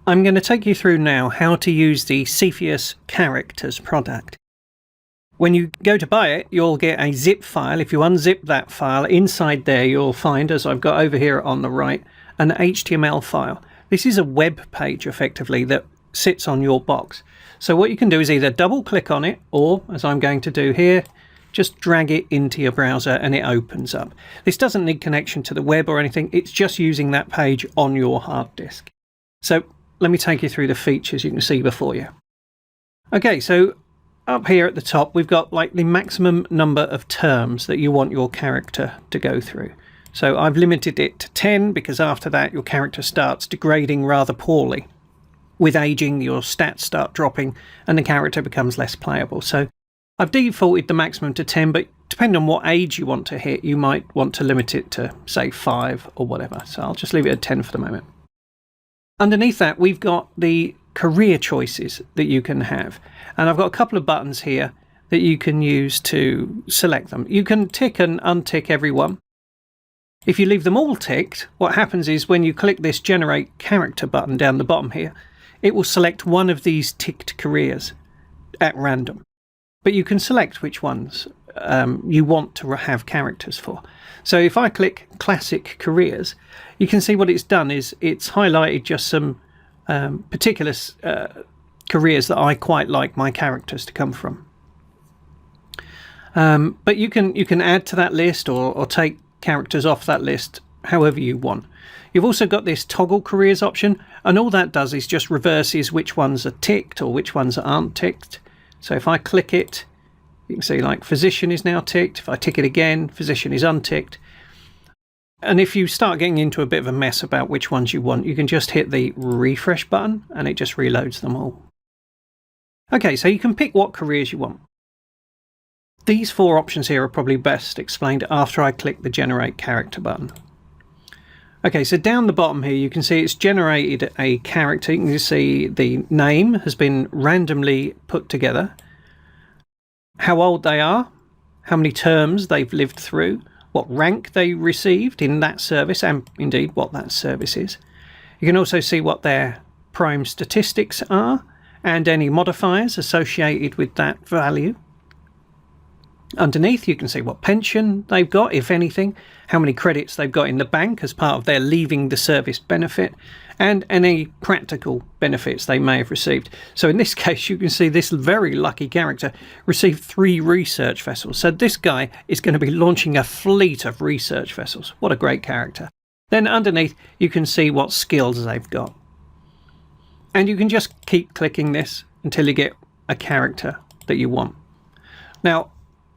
I'm going to take you through now how to use the Cepheus Characters product. When you go to buy it, you'll get a zip file. If you unzip that file, inside there you'll find, as I've got over here on the right, an HTML file. This is a web page, effectively, that sits on your box. So what you can do is either double click on it, or, as I'm going to do here, just drag it into your browser and it opens up. This doesn't need connection to the web or anything. It's just using that page on your hard disk. So let me take you through the features you can see before you. Okay, so up here at the top, we've got like the maximum number of terms that you want your character to go through. So I've limited it to 10 because after that your character starts degrading rather poorly. With aging, your stats start dropping and the character becomes less playable. So I've defaulted the maximum to 10, but depending on what age you want to hit, you might want to limit it to, say, 5 or whatever. So I'll just leave it at 10 for the moment. Underneath that, we've got the career choices that you can have. And I've got a couple of buttons here that you can use to select them. You can tick and untick every one. If you leave them all ticked, what happens is when you click this Generate Character button down the bottom here, it will select one of these ticked careers at random. But you can select which ones you want to have characters for. So if I click Classic Careers, you can see what it's done is it's highlighted just some particular careers that I quite like my characters to come from. But you can add to that list or take characters off that list however you want. You've also got this Toggle Careers option, and all that does is just reverses which ones are ticked or which ones aren't ticked. So if I click it, you can see like Physician is now ticked. If I tick it again, Physician is unticked. And if you start getting into a bit of a mess about which ones you want, you can just hit the refresh button and it just reloads them all. Okay, so you can pick what careers you want. These 4 options here are probably best explained after I click the Generate Character button. Okay, so down the bottom here you can see it's generated a character. You can see the name has been randomly put together, how old they are, how many terms they've lived through, what rank they received in that service, and indeed what that service is. You can also see what their prime statistics are and any modifiers associated with that value. Underneath you can see what pension they've got, if anything, how many credits they've got in the bank as part of their leaving the service benefit, and any practical benefits they may have received. So in this case you can see this very lucky character received 3 research vessels. So this guy is going to be launching a fleet of research vessels. What a great character. Then underneath you can see what skills they've got. And you can just keep clicking this until you get a character that you want. Now,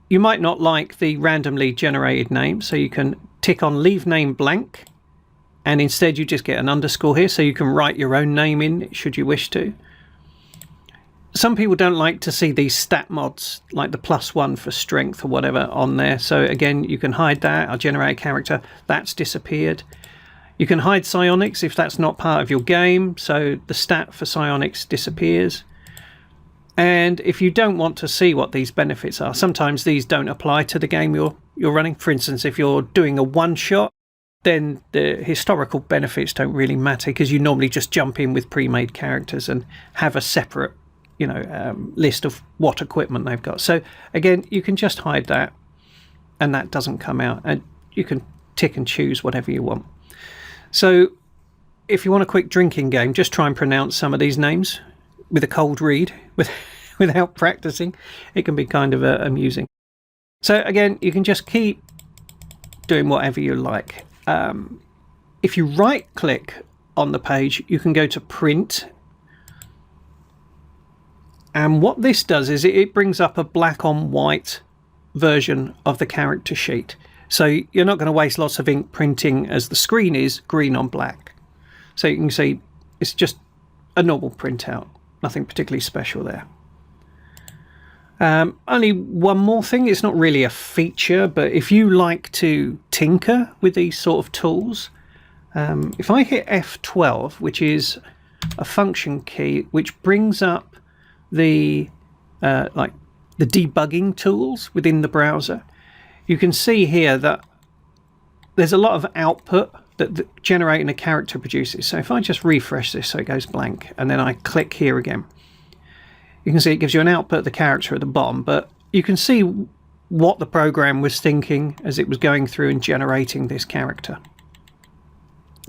you might not like the randomly generated name, so you can tick on Leave Name Blank, and instead you just get an underscore here, so you can write your own name in should you wish to. Some people don't like to see these stat mods, like the +1 for strength or whatever, on there. So again, you can hide that. I'll generate a character. That's disappeared. You can hide psionics if that's not part of your game, so the stat for psionics disappears. And if you don't want to see what these benefits are, sometimes these don't apply to the game you're running. For instance, if you're doing a one-shot, then the historical benefits don't really matter because you normally just jump in with pre-made characters and have a separate, list of what equipment they've got. So again, you can just hide that, and that doesn't come out, and you can tick and choose whatever you want. So if you want a quick drinking game, just try and pronounce some of these names with a cold read without practicing. It can be kind of amusing. So again, you can just keep doing whatever you like. If you right click on the page, you can go to print, and what this does is it brings up a black on white version of the character sheet. So you're not going to waste lots of ink printing, as the screen is green on black. So you can see it's just a normal printout. Nothing particularly special there. Only one more thing. It's not really a feature, but if you like to tinker with these sort of tools, if I hit F12, which is a function key which brings up the debugging tools within the browser, you can see here that there's a lot of output that generating a character produces. So if I just refresh this so it goes blank, and then I click here again, you can see it gives you an output of the character at the bottom, but you can see what the program was thinking as it was going through and generating this character.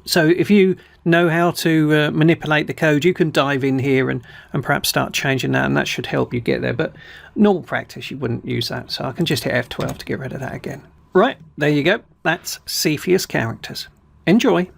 So if you know how to manipulate the code, you can dive in here and perhaps start changing that, and that should help you get there. But normal practice, you wouldn't use that. So I can just hit F12 to get rid of that again. Right, there you go. That's Cepheus Characters. Enjoy.